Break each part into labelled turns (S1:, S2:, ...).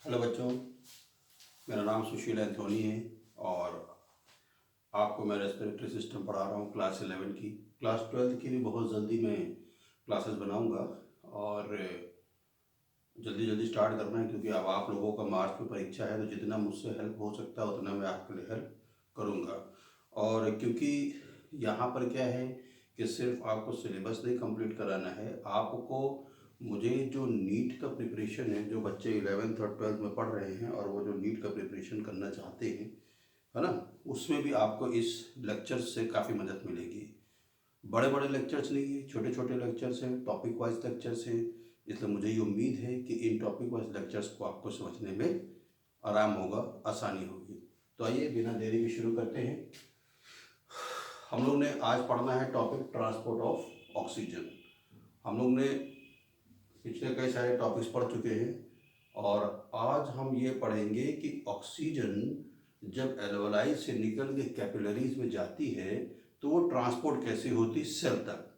S1: Hello बच्चों, मेरा नाम सुशील एंथोनी है और आपको मैं रेस्पिरेटरी सिस्टम पढ़ा रहा हूँ क्लास 11 की। क्लास 12 की भी बहुत जल्दी मैं क्लासेस बनाऊँगा और जल्दी जल्दी स्टार्ट करना है, क्योंकि अब आप लोगों का मार्च में परीक्षा है, तो जितना मुझसे हेल्प हो सकता है उतना मैं आपके लिए हेल्प करूँगा। और क्योंकि यहाँ पर क्या है कि सिर्फ आपको सिलेबस नहीं कंप्लीट कराना है, आपको मुझे जो नीट का प्रिपरेशन है, जो बच्चे 11th और 12th में पढ़ रहे हैं और वो जो नीट का प्रिपरेशन करना चाहते हैं, है ना, उसमें भी आपको इस लेक्चर से काफ़ी मदद मिलेगी। बड़े बड़े लेक्चर्स नहीं है, छोटे छोटे लेक्चर्स हैं, टॉपिक वाइज लेक्चर्स हैं। इसलिए मुझे ये उम्मीद है कि इन टॉपिक वाइज लेक्चर्स को आपको समझने में आराम होगा, आसानी होगी। तो आइए बिना देरी के शुरू करते हैं। हम लोग ने आज पढ़ना है टॉपिक ट्रांसपोर्ट ऑफ ऑक्सीजन। हम लोग ने पिछले कई सारे टॉपिक्स पढ़ चुके हैं और आज हम ये पढ़ेंगे कि ऑक्सीजन जब एल्वेलाई से निकल के कैपिलरीज में जाती है तो वो ट्रांसपोर्ट कैसे होती सेल तक।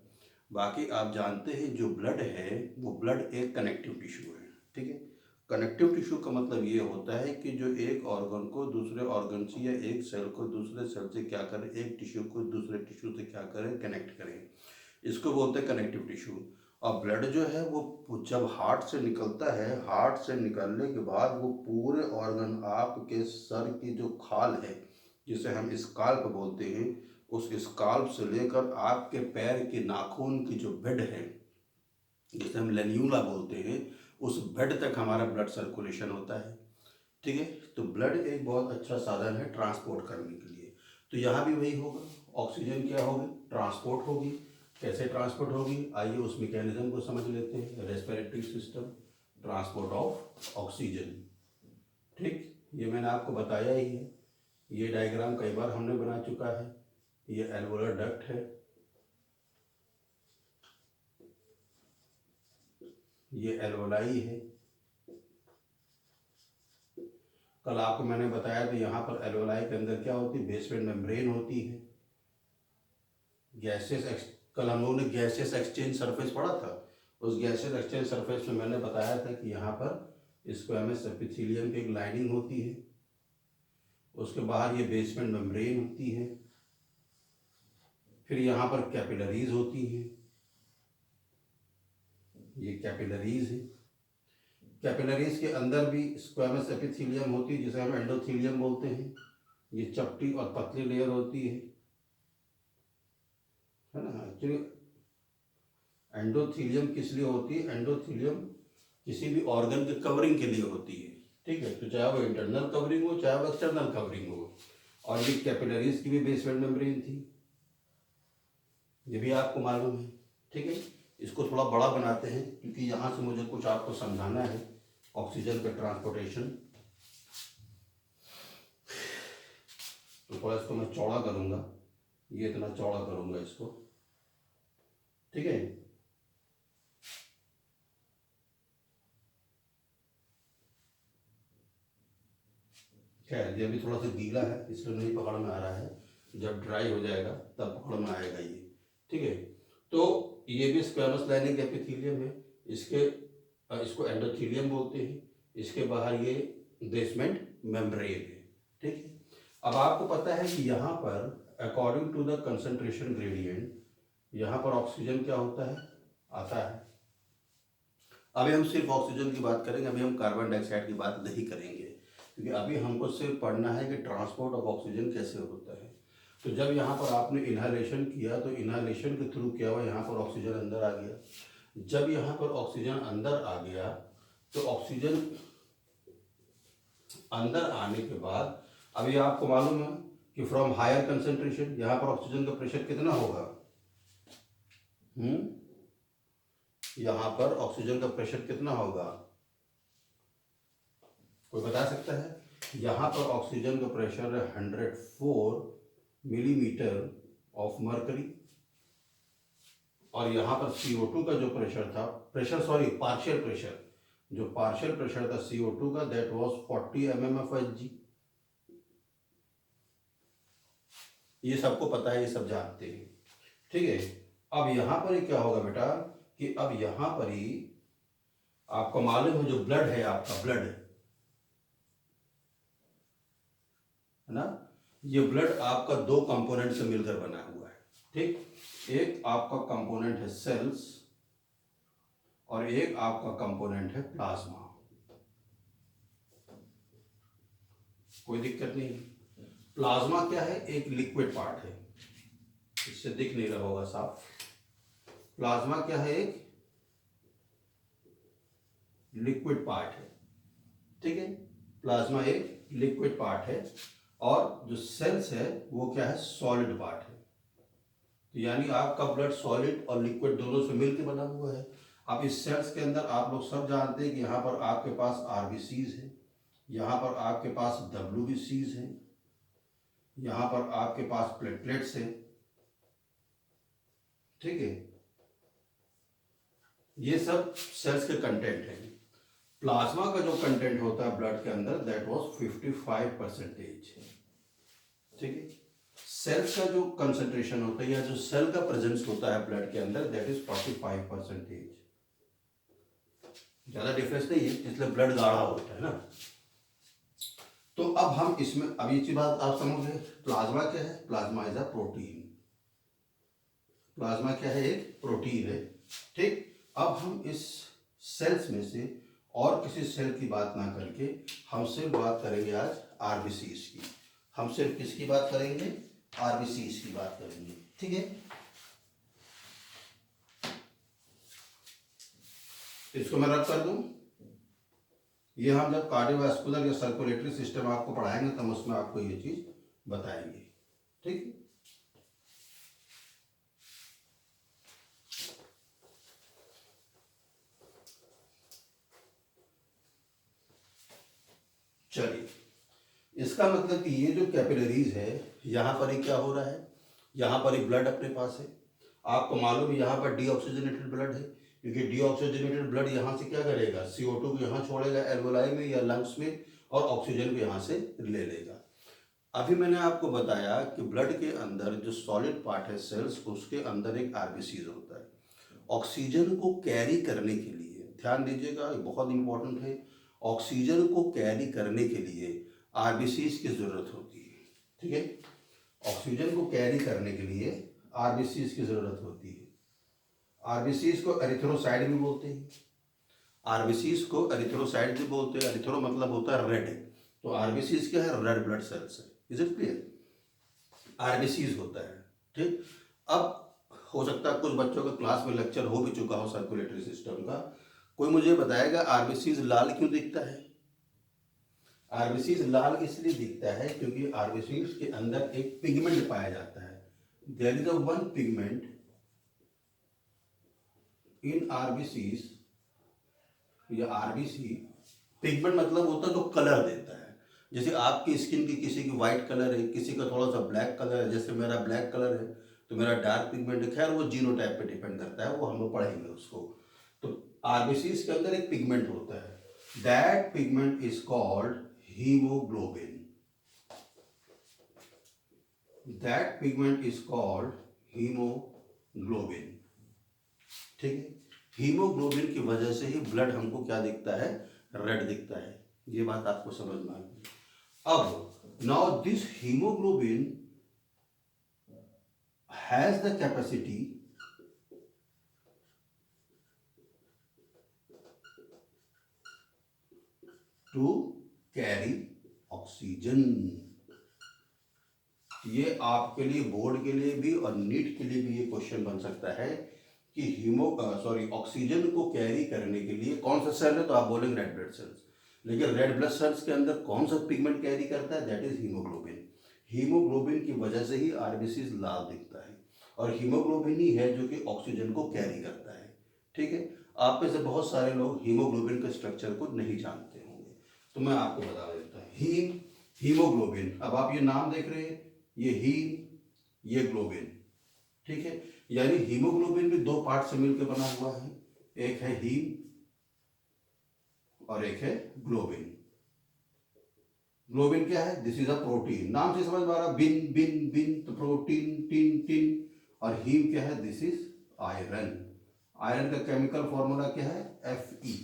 S1: बाकी आप जानते हैं जो ब्लड है वो ब्लड एक कनेक्टिव टिश्यू है, ठीक है। कनेक्टिव टिश्यू का मतलब ये होता है कि जो एक ऑर्गन को दूसरे ऑर्गन से या एक सेल को दूसरे सेल से क्या करें, एक टिश्यू को दूसरे टिश्यू से क्या करें, कनेक्ट करें, इसको बोलते हैं कनेक्टिव टिश्यू। और ब्लड जो है वो जब हार्ट से निकलता है, हार्ट से निकलने के बाद वो पूरे ऑर्गन, आपके सर की जो खाल है जिसे हम स्काल्प बोलते हैं, उस स्काल्प से लेकर आपके पैर के नाखून की जो बेड है जिसे हम लेन्यूला बोलते हैं, उस बेड तक हमारा ब्लड सर्कुलेशन होता है, ठीक है। तो ब्लड एक बहुत अच्छा साधन है ट्रांसपोर्ट करने के लिए। तो यहाँ भी वही होगा, ऑक्सीजन क्या होगी, ट्रांसपोर्ट होगी। कैसे ट्रांसपोर्ट होगी, आइए उस मैकेनिज्म को समझ लेते हैं। Respiratory system, transport of oxygen, ठीक। ये मैंने आपको बताया ही है, ये डायग्राम कई बार हमने बना चुका है। ये एल्वोलर डक्ट है, ये एल्वोलाई है। कल आपको मैंने बताया तो यहाँ पर एल्वोलाई के अंदर क्या होती है, बेसमेंट मेम्ब्रेन होती है। गैसेस, कल हम लोगों ने गैसेस एक्सचेंज सरफेस पढ़ा था। उस गैसेस एक्सचेंज सरफेस में मैंने बताया था कि यहाँ पर स्क्वैमस एपिथेलियम की एक लाइनिंग होती है, उसके बाहर ये बेसमेंट मेम्ब्रेन होती है, फिर यहाँ पर कैपिलरीज होती हैं, ये कैपिलरीज है। कैपिलरीज के अंदर भी स्क्वैमस एपिथेलियम होती है जिसे हम एंडोथेलियम बोलते हैं। ये चपटी और पतली लेयर होती है ना। एक्चुअली एंडोथेलियम किस लिए होती है, एंडोथेलियम किसी भी ऑर्गन के कवरिंग के लिए होती है, ठीक है। तो चाहे वो इंटरनल कवरिंग हो चाहे वो एक्सटर्नल कवरिंग हो। और ये कैपिलरीज की भी बेसमेंट मेम्ब्रेन थी, ये भी आपको मालूम है, ठीक है। इसको थोड़ा बड़ा बनाते हैं क्योंकि यहाँ से मुझे कुछ आपको समझाना है ऑक्सीजन के ट्रांसपोर्टेशन। तो थोड़ा इसको मैं चौड़ा करूँगा, ये इतना चौड़ा करूँगा इसको, ठीक है। खैर ये अभी थोड़ा सा गीला है इसलिए नहीं पकड़ में आ रहा है, जब ड्राई हो जाएगा तब पकड़ में आएगा ये, ठीक है। तो ये भी स्क्वैमस लाइनिंग एपिथेलियम है, इसको एंडोथेलियम बोलते हैं। इसके बाहर ये बेसमेंट मेम्ब्रेन है, ठीक है। अब आपको पता है कि यहाँ पर according to the concentration gradient यहाँ पर ऑक्सीजन क्या होता है, आता है। अभी हम सिर्फ ऑक्सीजन की बात करेंगे, अभी हम कार्बन डाइऑक्साइड की बात नहीं करेंगे, क्योंकि अभी हमको सिर्फ पढ़ना है कि ट्रांसपोर्ट ऑफ ऑक्सीजन कैसे होता है। तो जब यहाँ पर आपने इनहेलेशन किया तो इनहेलेशन के थ्रू क्या हुआ, यहाँ पर ऑक्सीजन अंदर आ गया। जब यहाँ पर ऑक्सीजन अंदर आ गया तो ऑक्सीजन अंदर आने के बाद अभी आपको मालूम है कि फ्रॉम हायर कंसेंट्रेशन यहाँ पर ऑक्सीजन का प्रेशर कितना होगा, यहाँ पर ऑक्सीजन का प्रेशर कितना होगा, कोई बता सकता है। यहाँ पर ऑक्सीजन का प्रेशर है 104 मिलीमीटर ऑफ मर्करी, और यहाँ पर CO2 का जो प्रेशर था, पार्शियल प्रेशर, जो पार्शियल प्रेशर था CO2 का, दैट वाज 40 mmFHg। ये सबको पता है, ये सब जानते हैं, ठीक है। अब यहाँ पर क्या होगा बेटा कि अब यहाँ पर ही आपको मालूम है जो ब्लड है, आपका ब्लड है ना। ये ब्लड आपका दो कंपोनेंट से मिलकर बना हुआ है, ठीक। एक आपका कंपोनेंट है सेल्स और एक आपका कंपोनेंट है प्लाज्मा। कोई दिक्कत नहीं। प्लाज्मा क्या है, एक लिक्विड पार्ट है, इससे दिख नहीं रहा होगा साफ। प्लाज्मा क्या है, एक लिक्विड पार्ट है, ठीक है। प्लाज्मा एक लिक्विड पार्ट है और जो सेल्स है वो क्या है, सॉलिड पार्ट है। तो यानी आपका ब्लड सॉलिड और लिक्विड दोनों से मिलकर बना हुआ है। अब इस सेल्स के अंदर आप लोग सब जानते हैं कि यहाँ पर आपके पास आरबीसीज है, यहाँ पर आपके पास डब्ल्यूबीसीज है, यहाँ पर आपके पास प्लेटलेट्स है, ठीक है। ये सब सेल्स के कंटेंट है। प्लाज्मा का जो कंटेंट होता है ब्लड के अंदर दैट वाज 55%, ठीक है। सेल्स का जो कंसंट्रेशन होता है या जो सेल का प्रेजेंस होता है ब्लड के अंदर दैट इज 45%। ज्यादा डिफरेंस नहीं है, इसलिए ब्लड गाढ़ा होता है ना। तो अब हम इसमें, अब ये चीज बात आप समझ गए। प्लाज्मा क्या है, plasma is a protein. Plasma क्या है, एक प्रोटीन है, ठीक। अब हम इस सेल्स में से और किसी सेल की बात ना करके हम सिर्फ बात करेंगे आज आरबीसीज की। हम सिर्फ किसकी बात करेंगे, आरबीसीज की बात करेंगे, ठीक है। इसको मैं रद्द कर दूं। ये हम जब कार्डियोवास्कुलर या सर्कुलेटरी सिस्टम आपको पढ़ाएंगे तब उसमें आपको ये चीज बताएंगे, ठीक। चलिए, इसका मतलब कि ये जो कैपिलरीज है यहाँ पर ही क्या हो रहा है, यहाँ पर ही ब्लड अपने पास है। आपको मालूम है यहाँ पर डीऑक्सीजनेटेड ब्लड है, क्योंकि डीऑक्सीजनेटेड ब्लड यहाँ से क्या करेगा, CO2 को यहाँ छोड़ेगा एल्वोलाई में या लंग्स में और ऑक्सीजन को यहाँ से ले लेगा। अभी मैंने आपको बताया कि ब्लड के अंदर जो सॉलिड पार्ट है सेल्स, उसके अंदर एक आरबीसीज होता है। ऑक्सीजन को कैरी करने के लिए, ध्यान दीजिएगा ये बहुत इंपॉर्टेंट है, ऑक्सीजन को कैरी करने के लिए आरबीसीज की जरूरत होती है, ठीक है। ऑक्सीजन को कैरी करने के लिए आरबीसीज की जरूरत होती है। आरबीसीज को एरिथ्रोसाइट भी बोलते हैं, आरबीसीज को एरिथ्रोसाइट भी बोलते हैं। एरिथ्रो मतलब होता है रेड, तो आरबीसीज क्या है, रेड ब्लड सेल्स है। इज इट क्लियर, आरबीसीज होता है, ठीक। अब हो सकता है कुछ बच्चों का क्लास में लेक्चर हो भी चुका हो सर्कुलेटरी सिस्टम का, कोई मुझे बताएगा आरबीसीज लाल क्यों दिखता है। आरबीसीज लाल इसलिए दिखता है क्योंकि आरबीसीज के अंदर एक पिगमेंट पाया जाता है। There is a one pigment in RBCs या आरबीसी। पिगमेंट मतलब होता है जो कलर देता है। जैसे आपकी स्किन की किसी की वाइट कलर है, किसी का थोड़ा सा ब्लैक कलर है, जैसे मेरा ब्लैक कलर है तो मेरा डार्क पिगमेंट है। खैर वो जीनोटाइप पे डिपेंड करता है, वो हम लोग पढ़ेंगे उसको। तो आरबीसीज के अंदर एक पिगमेंट होता है, that pigment is called haemoglobin. That pigment is called haemoglobin, ठीक है। हीमोग्लोबिन की वजह से ही ब्लड हमको क्या दिखता है, रेड दिखता है। ये बात आपको समझ में आ गई। अब now this haemoglobin has the capacity to carry oxygen. ये आपके लिए बोर्ड के लिए भी और नीट के लिए भी ये क्वेश्चन बन सकता है कि ऑक्सीजन को कैरी करने के लिए कौन सा सेल है, तो आप बोलेंगे रेड ब्लड सेल्स। लेकिन रेड ब्लड सेल्स के अंदर कौन सा पिगमेंट कैरी करता है, दैट इज हीमोग्लोबिन। हीमोग्लोबिन की वजह से ही आरबीसीज लाल दिखता है और हीमोग्लोबिन ही है जो कि ऑक्सीजन को कैरी करता है, ठीक है। आप में से बहुत सारे लोग हीमोग्लोबिन के स्ट्रक्चर को नहीं जानते होंगे, तो मैं आपको बता देता हूँ। हीमोग्लोबिन, अब आप ये नाम देख रहे हैं, ये हीम, ये ग्लोबिन, ठीक है। यानी हीमोग्लोबिन भी दो पार्ट से मिलकर बना हुआ है, एक है हीम और एक है ग्लोबिन। ग्लोबिन क्या है, दिस इज अ प्रोटीन, नाम से समझ में आ रहा, बिन बिन बिन तो प्रोटीन, टिन टिन। और हीम क्या है, दिस इज आयरन। आयरन का केमिकल फॉर्मूला क्या है, Fe।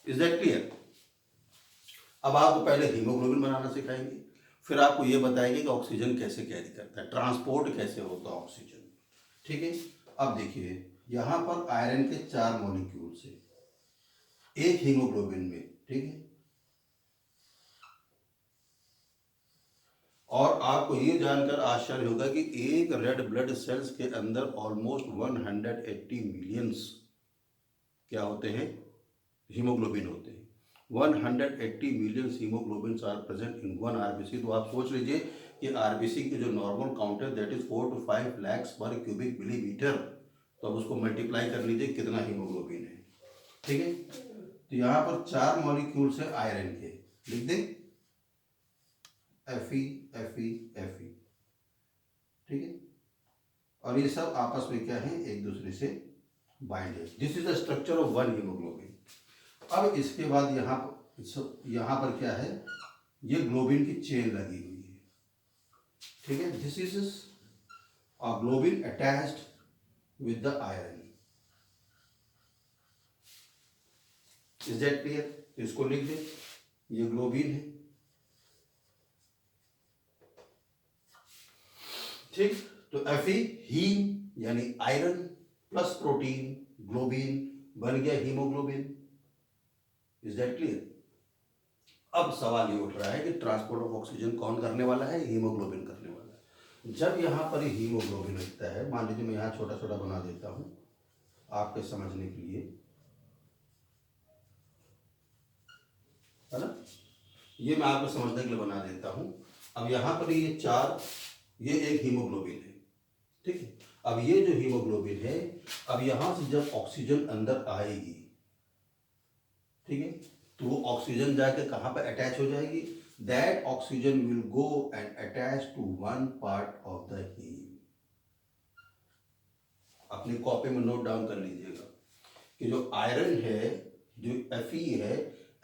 S1: Is that clear. अब आपको पहले हीमोग्लोबिन बनाना सिखाएंगे, फिर आपको ये बताएंगे कि ऑक्सीजन कैसे कैरी करता है, ट्रांसपोर्ट कैसे होता है ऑक्सीजन। ठीक है, अब देखिए यहाँ पर आयरन के 4 मॉलिक्यूल्स है एक हीमोग्लोबिन में। ठीक है, और आपको ये जानकर आश्चर्य होगा कि एक रेड ब्लड सेल्स के अंदर ऑलमोस्ट 180 मिलियंस क्या होते हैं, हीमोग्लोबिन होते हैं। 180 million haemoglobin are present in one RBC. तो आप सोच लीजिए कि आरबीसी की जो नॉर्मल काउंट है that is 4 to 5 lakhs per cubic millimetre. तो अब उसको मल्टीप्लाई कर लीजिए कितना हीमोग्लोबिन है। ठीक है, तो यहाँ पर 4 मॉलिक्यूल्स है आयरन के, लिख दें Fe Fe Fe। ठीक है, और ये सब आपस में क्या है, एक दूसरे से बाइंड है। This is the structure of one haemoglobin. अब इसके बाद यहाँ पर क्या है, ये ग्लोबिन की चेन लगी हुई है। ठीक है, this is a globin attached with the iron. Is that clear? तो इसको लिख दे, ये ग्लोबिन है। ठीक, तो Fe हीम यानी आयरन प्लस प्रोटीन ग्लोबिन बन गया हीमोग्लोबिन। Is that clear? अब सवाल ये उठ रहा है कि ट्रांसपोर्ट ऑफ ऑक्सीजन कौन करने वाला है, हीमोग्लोबिन करने वाला है। जब यहाँ पर हीमोग्लोबिन लगता है, मान लीजिए मैं यहाँ छोटा छोटा बना देता हूँ आपके समझने के लिए, है ना, ये मैं आपको समझने के लिए बना देता हूँ। अब यहाँ पर ये 4, ये एक हीमोग्लोबिन है। ठीक है, अब ये जो हीमोग्लोबिन है, अब यहां से जब ऑक्सीजन अंदर आएगी, ठीक है, तो वो ऑक्सीजन जाके कहां पर अटैच हो जाएगी, that oxygen will go and attach to one part of the haem. अपनी कॉपी में नोट डाउन कर लीजिएगा कि जो आयरन है, जो Fe है,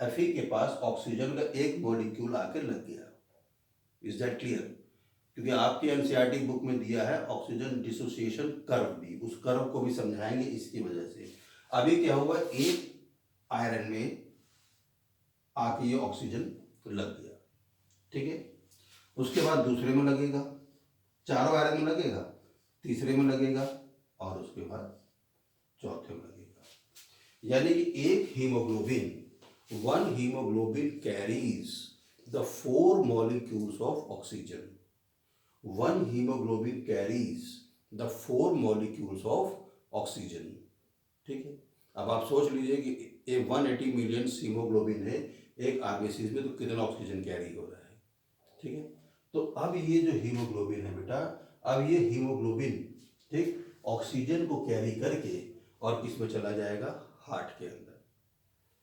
S1: Fe के पास ऑक्सीजन का एक मॉलिक्यूल आके लग गया। Is that clear? क्योंकि आपके एनसीईआरटी बुक में दिया है ऑक्सीजन डिसोसिएशन कर्व भी, उस कर्व को भी समझाएंगे इसकी वजह से। अभी क्या हुआ, एक आयरन में आके ये ऑक्सीजन लग गया। ठीक है, उसके बाद दूसरे में लगेगा, चारों आयरन में लगेगा, तीसरे में लगेगा, और उसके बाद चौथे में लगेगा। यानी कि एक haemoglobin, one haemoglobin carries the 4 molecules of oxygen. One hemoglobin carries the 4 molecules of oxygen। ठीक है, अब आप सोच लीजिए कि ये 180 मिलियन हीमोग्लोबिन है एक आरबीसी में, तो कितना ऑक्सीजन कैरी हो रहा है। ठीक है, तो अब ये जो हीमोग्लोबिन है बेटा, अब ये हीमोग्लोबिन ठीक ऑक्सीजन को कैरी करके और किस में चला जाएगा, हार्ट के अंदर।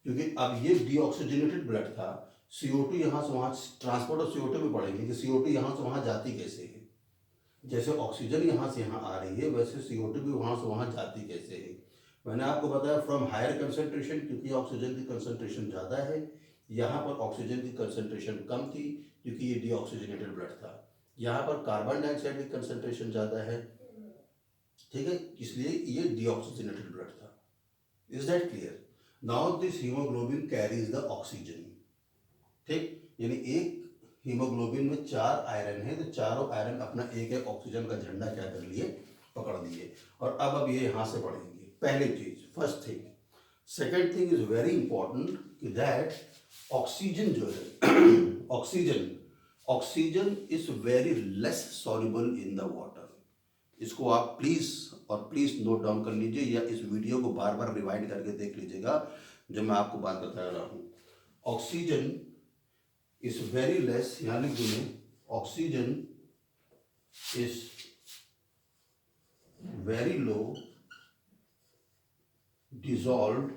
S1: क्योंकि अब ये डीऑक्सीजनेटेड ब्लड था, CO2 यहाँ से वहाँ, ट्रांसपोर्ट ऑफ CO2 में पढ़ेंगे कि CO2 यहाँ से वहाँ जाती कैसे है। जैसे ऑक्सीजन यहाँ से यहाँ आ रही है, वैसे CO2 भी वहाँ से वहाँ जाती कैसे है। मैंने आपको बताया फ्रॉम हायर कंसंट्रेशन, क्योंकि ऑक्सीजन की कंसंट्रेशन ज़्यादा है, यहाँ पर ऑक्सीजन की कंसंट्रेशन कम थी क्योंकि ये डीऑक्सीजनेटेड ब्लड था। यहाँ पर कार्बन डाइऑक्साइड की कंसंट्रेशन ज़्यादा है, ठीक है, इसलिए ये डीऑक्सीजनेटेड ब्लड था। Is that clear? Now this haemoglobin carries the oxygen. ठीक, यानी एक हीमोग्लोबिन में 4 आयरन है, तो चारों आयरन अपना एक एक ऑक्सीजन का झंडा क्या कर लिए, पकड़ लिए। और अब ये यहाँ से पढ़ेंगे पहली चीज, first thing. Second thing is very important कि दैट ऑक्सीजन जो है oxygen is very less soluble in the water. इसको आप प्लीज नोट डाउन कर लीजिए, या इस वीडियो को बार बार रिवाइंड करके देख लीजिएगा जब मैं आपको बात बता रहा हूँ। ऑक्सीजन is very less, यहाँ लिख दूँ, oxygen is very low dissolved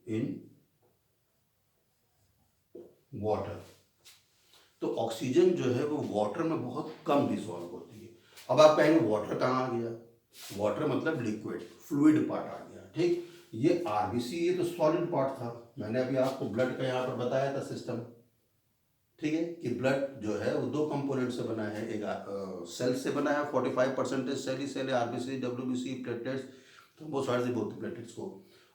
S1: in water। तो ऑक्सीजन जो है वो वाटर में बहुत कम डिसॉल्व होती है। अब आप कहेंगे वाटर कहाँ आ गया, वाटर मतलब लिक्विड फ्लूइड पार्ट आ गया। ठीक, ये आरबीसी ये तो सॉलिड पार्ट था। मैंने अभी आपको ब्लड का यहाँ पर बताया था सिस्टम, ठीक है, कि ब्लड जो है वो 2 कंपोनेंट से बना है, एक सेल से बना है, 45% सेल ही सेल है, आरबीसी डब्ल्यूबीसी प्लेटलेट्स, थ्रोम्बोसाइट्स से बोलते प्लेटलेट्स को,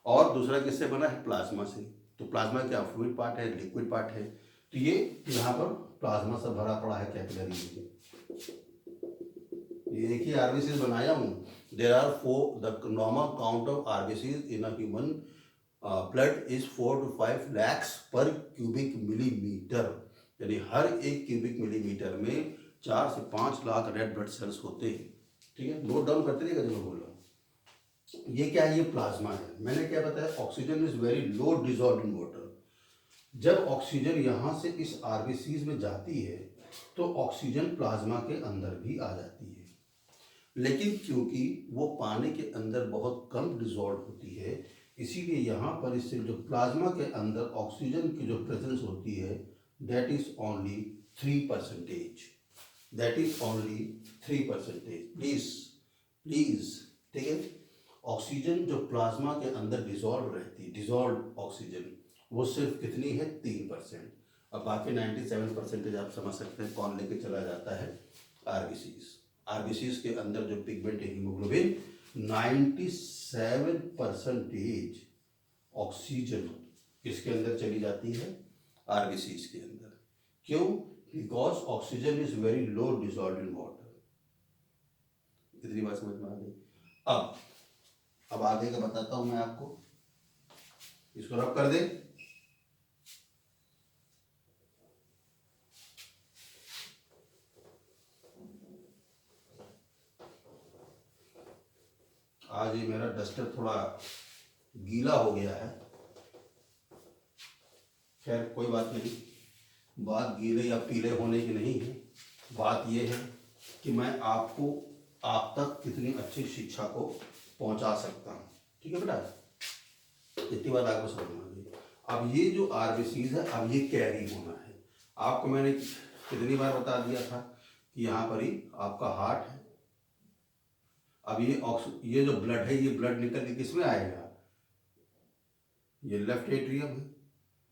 S1: और दूसरा किससे बना है, प्लाज्मा से। तो प्लाज्मा क्या फ्लूइड पार्ट है, लिक्विड पार्ट है। तो ये यहाँ पर प्लाज्मा से भरा पड़ा है कैपिलरी में। ये एक ही आरबीसी बनाया हूँ। There are 4 the normal count of RBCs in a human blood is 4 to 5 lakhs per cubic millimetre, यानी हर एक क्यूबिक मिलीमीटर में 4 से 5 लाख रेड ब्लड सेल्स होते हैं। ठीक है, नोट डाउन करते रहिएगा जब मैं बोल रहा हूँ। ये क्या है? ये प्लाज्मा है। मैंने क्या बताया? Oxygen is very low dissolve in water. जब ऑक्सीजन यहाँ से इस आरबीसीज में जाती है तो ऑक्सीजन प्लाज्मा के अंदर भी आ जाती है, लेकिन क्योंकि वो पानी के अंदर बहुत कम डिजॉल्व होती है, इसीलिए यहाँ पर इससे जो प्लाज्मा के अंदर ऑक्सीजन की जो प्रेजेंस होती है that is only 3%। That is only 3%। Please ठीक है, ऑक्सीजन जो प्लाज्मा के अंदर डिजॉल्व रहती है, डिजॉल्व ऑक्सीजन, वो सिर्फ कितनी है? 3%। अब बाकी 97% आप समझ सकते हैं कौन लेके चला जाता है? आरबीसीज। आरबीसीज के अंदर जो पिगमेंट है हीमोग्लोबिन, 97% ऑक्सीजन किसके अंदर चली जाती है? आरबीसीज के अंदर। क्यों? Because oxygen is very low dissolve in water. इतनी बात समझ में आ गई। अब आगे का बताता हूं मैं आपको। इसको रब कर दे। आज ये मेरा डस्टर थोड़ा गीला हो गया है। खैर कोई बात नहीं, बात गीले या पीले होने की नहीं है। बात ये है कि मैं आपको आप तक कितनी अच्छी शिक्षा को पहुंचा सकता हूं। ठीक है बेटा, इतनी बात आपको समझ में आ गई। अब ये जो आरबीसीज है, अब ये कैरी होना है। आपको मैंने कितनी बार बता दिया था कि यहाँ पर ही आपका हार्ट है। अब ये जो ब्लड है, ये ब्लड निकल के किस में आएगा? ये लेफ्ट एट्रियम है,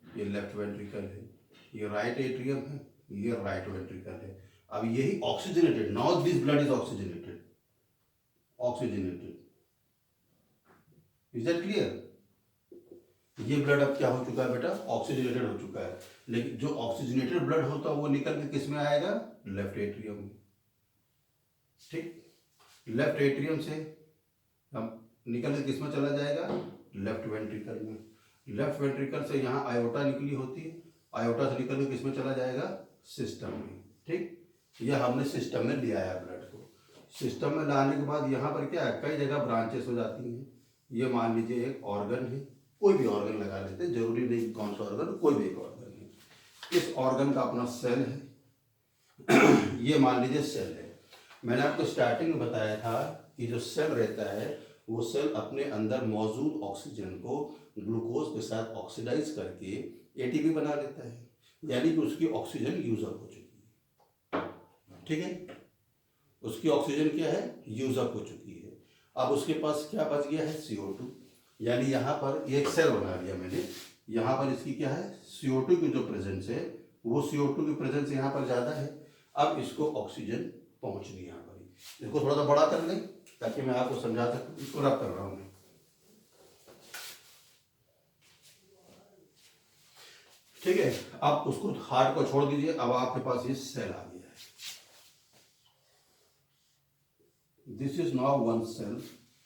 S1: ये लेफ्ट वेंट्रिकल है, ये राइट एट्रियम है, ये राइट वेंट्रिकल है। अब यही oxygenated, now this blood is oxygenated. Is that clear? ये ब्लड अब क्या हो चुका है बेटा? ऑक्सीजनेटेड हो चुका है। लेकिन जो ऑक्सीजनेटेड ब्लड होता है वो निकल के किस में आएगा? लेफ्ट एट्रियम में। ठीक, लेफ्ट एट्रियम से हम निकल के किस में चला जाएगा? लेफ्ट वेंट्रिकल में। लेफ्ट वेंट्रिकल से यहाँ आयोटा निकली होती है, आयोटा से निकल के किस में चला जाएगा? सिस्टम में। ठीक, यह हमने सिस्टम में लिया है ब्लड को। सिस्टम में लाने के बाद यहाँ पर क्या है? कई जगह ब्रांचेस हो जाती हैं। ये मान लीजिए एक ऑर्गन है, कोई भी ऑर्गन लगा लेते हैं, जरूरी नहीं कौन सा ऑर्गन, कोई भी एक ऑर्गन है। इस ऑर्गन का अपना सेल है। ये मान लीजिए सेल है। मैंने आपको स्टार्टिंग में बताया था कि जो सेल रहता है वो सेल अपने अंदर मौजूद ऑक्सीजन को ग्लूकोज के साथ ऑक्सीडाइज करके एटीपी बना लेता है, यानी कि उसकी ऑक्सीजन यूज अप हो चुकी है। ठीक है, उसकी ऑक्सीजन क्या है? यूज अप हो चुकी है। अब उसके पास क्या बच गया है? CO2। यानी यहाँ पर एक सेल बना लिया मैंने, यहाँ पर इसकी क्या है? CO2 की जो प्रेजेंस है, वो CO2 की प्रेजेंस यहाँ पर ज़्यादा है। अब इसको ऑक्सीजन पहुँचनी यहाँ पर। इसको थोड़ा सा बड़ा कर लें ताकि मैं आपको समझा सकूँ। इसको रब कर रहा हूँ मैं। ठीक है, आप उसको हार्ट को छोड़ दीजिए। अब आपके पास ये सेल आ गया है। This is now one cell,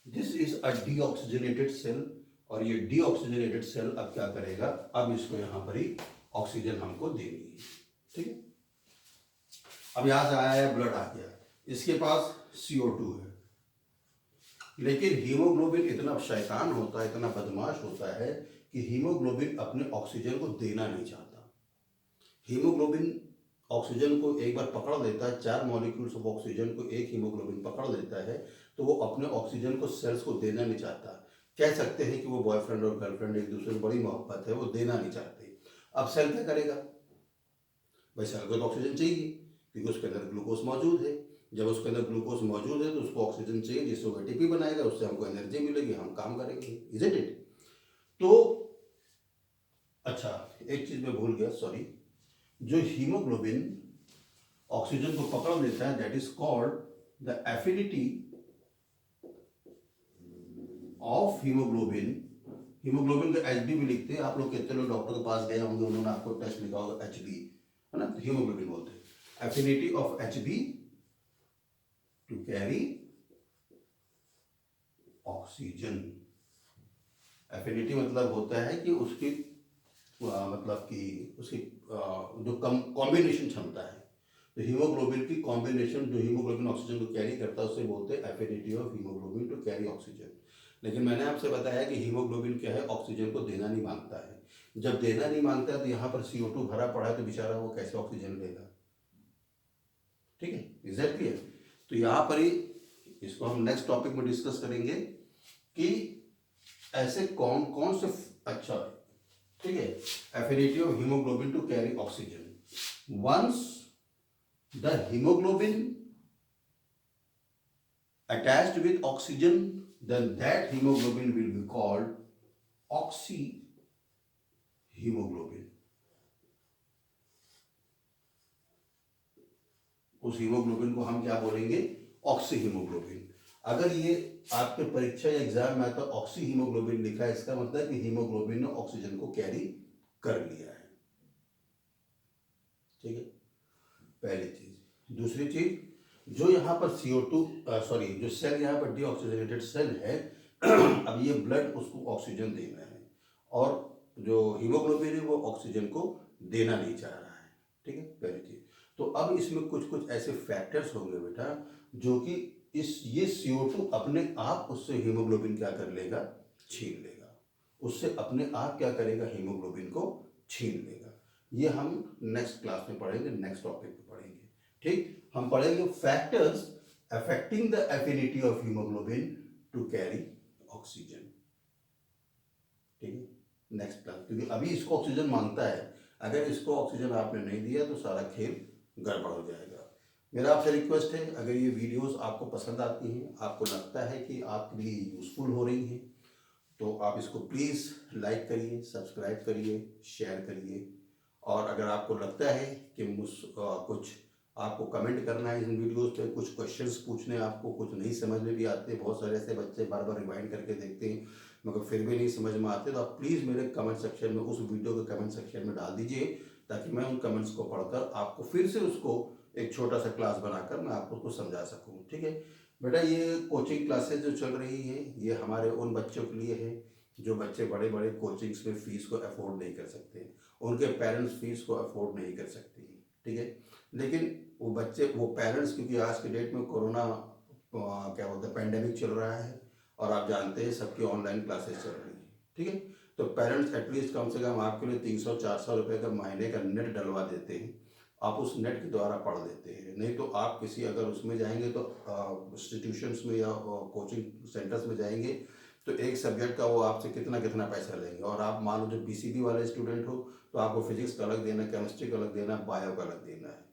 S1: this is a deoxygenated cell. और ये डीऑक्सीजनेटेड सेल अब क्या करेगा? अब इसको यहां पर ही ऑक्सीजन हमको देनी है। ठीक है, अब यहां से आया है, ब्लड आ गया, इसके पास CO2 है। लेकिन हीमोग्लोबिन इतना शैतान होता है, इतना बदमाश होता है कि हीमोग्लोबिन अपने ऑक्सीजन को देना नहीं चाहता। हीमोग्लोबिन ऑक्सीजन को एक बार पकड़ लेता है, 4 मॉलिक्यूल्स ऑफ ऑक्सीजन को एक हीमोग्लोबिन पकड़ लेता है, तो वो अपने ऑक्सीजन को सेल्स को देना नहीं चाहता। कह सकते हैं कि वो बॉयफ्रेंड और गर्लफ्रेंड एक दूसरे में बड़ी मोहब्बत है, वो देना नहीं चाहते। अब सेल क्या करेगा? भाई सेल को तो ऑक्सीजन चाहिए क्योंकि उसके अंदर ग्लूकोज मौजूद है। जब उसके अंदर ग्लूकोज मौजूद है तो उसको ऑक्सीजन चाहिए, जिससे वो एटीपी बनाएगा, उससे हमको एनर्जी मिलेगी, हम काम करेंगे। Is it it? तो अच्छा, एक चीज मैं भूल गया, सॉरी। जो हीमोग्लोबिन ऑक्सीजन को पकड़ लेता है, that is called the affinity of haemoglobin haemoglobin का एच भी लिखते हैं। आप लोग कितने लोग डॉक्टर के पास गए होंगे, उन्होंने आपको टेस्ट लिखा होगा एच है ना, तो हीमोग्लोबिन बोलते हैं। Affinity of H two carry oxygen. Affinity मतलब होता है कि उसकी मतलब कि उसकी जो कॉम्बिनेशन क्षमता है, तो हीमोग्लोबिन की कॉम्बिनेशन जो हीमोग्लोबिन ऑक्सीजन को कैरी करता है उसे बोलते हैं affinity of haemoglobin to carry oxygen. लेकिन मैंने आपसे बताया कि हीमोग्लोबिन क्या है, ऑक्सीजन को देना नहीं मांगता है। जब देना नहीं मांगता है तो यहाँ पर CO2 भरा पड़ा है, तो बेचारा वो कैसे ऑक्सीजन लेगा। ठीक है, इज दैट क्लियर? तो यहाँ पर ही इसको हम नेक्स्ट टॉपिक में डिस्कस करेंगे कि ऐसे कौन कौन से, अच्छा ठीक है, affinity of haemoglobin to carry oxygen. Once the haemoglobin attached with oxygen, then that hemoglobin will be called oxyhemoglobin. उस हीमोग्लोबिन को हम क्या बोलेंगे, ऑक्सीहीमोग्लोबिन। अगर ये आपके परीक्षा या एग्जाम में आता ऑक्सीहीमोग्लोबिन लिखा है, इसका मतलब कि हीमोग्लोबिन ने ऑक्सीजन को कैरी कर लिया है। ठीक है, पहली चीज। दूसरी चीज, जो यहाँ पर CO2 सॉरी जो सेल यहाँ पर डीऑक्सीजनेटेड सेल है अब ये ब्लड उसको ऑक्सीजन देना है, और जो हीमोग्लोबिन है वो ऑक्सीजन को देना नहीं चाह रहा है। ठीक है, पहली चीज। तो अब इसमें कुछ कुछ ऐसे फैक्टर्स होंगे बेटा, जो कि ये CO2 अपने आप उससे हीमोग्लोबिन क्या कर लेगा, छीन लेगा। उससे अपने आप क्या करेगा, हीमोग्लोबिन को छीन लेगा। ये हम नेक्स्ट क्लास में पढ़ेंगे, नेक्स्ट टॉपिक में पढ़ेंगे। ठीक, हम पढ़ेंगे factors affecting the affinity of haemoglobin to carry oxygen. ठीक है, नेक्स्ट क्लास, क्योंकि अभी इसको ऑक्सीजन मांगता है। अगर इसको ऑक्सीजन आपने नहीं दिया तो सारा खेल गड़बड़ हो जाएगा। मेरा आपसे रिक्वेस्ट है, अगर ये वीडियोस आपको पसंद आती हैं, आपको लगता है कि आपके लिए यूजफुल हो रही हैं, तो आप इसको प्लीज़ लाइक करिए, सब्सक्राइब करिए, शेयर करिए। और अगर आपको लगता है कि कुछ आपको कमेंट करना है इन वीडियोस पे, कुछ क्वेश्चंस पूछने, आपको कुछ नहीं समझ में भी आते, बहुत सारे ऐसे बच्चे बार बार रिवाइंड करके देखते हैं मगर फिर भी नहीं समझ में आते, तो आप प्लीज़ मेरे कमेंट सेक्शन में, उस वीडियो के कमेंट सेक्शन में डाल दीजिए, ताकि मैं उन कमेंट्स को पढ़कर आपको फिर से उसको एक छोटा सा क्लास बनाकर मैं आपको उसको समझा सकूँ। ठीक है बेटा, ये कोचिंग क्लासेज जो चल रही है ये हमारे उन बच्चों के लिए है जो बच्चे बड़े बड़े कोचिंग्स में फीस को अफोर्ड नहीं कर सकते, उनके पेरेंट्स फीस को अफोर्ड नहीं कर सकते। ठीक है, लेकिन वो बच्चे, वो पेरेंट्स, क्योंकि आज के डेट में कोरोना क्या बोलते हैं, पेंडेमिक चल रहा है, और आप जानते हैं सबकी ऑनलाइन क्लासेस चल रही है। ठीक है, तो पेरेंट्स एटलीस्ट कम से कम आपके लिए 300-400 रुपये का महीने का नेट डलवा देते हैं, आप उस नेट के द्वारा पढ़ लेते हैं। नहीं तो आप किसी अगर उसमें जाएंगे तो इंस्टीट्यूशंस में या कोचिंग सेंटर्स में जाएंगे तो एक सब्जेक्ट का वो आपसे कितना कितना पैसा लेंगे, और आप मान लो जो BCB वाले स्टूडेंट हो तो आपको फिजिक्स का अलग देना है, केमिस्ट्री का अलग देना है, बायो का अलग देना है।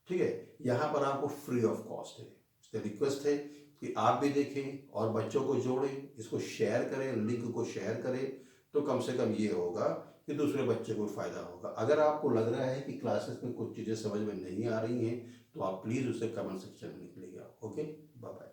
S1: ठीक है, यहाँ पर आपको फ्री ऑफ कॉस्ट है। इसलिए रिक्वेस्ट है कि आप भी देखें और बच्चों को जोड़ें, इसको शेयर करें, लिंक को शेयर करें, तो कम से कम ये होगा कि दूसरे बच्चे को फ़ायदा होगा। अगर आपको लग रहा है कि क्लासेस में कुछ चीज़ें समझ में नहीं आ रही हैं तो आप प्लीज़ उसे कमेंट सेक्शन में लिखिएगा। Okay, bye bye.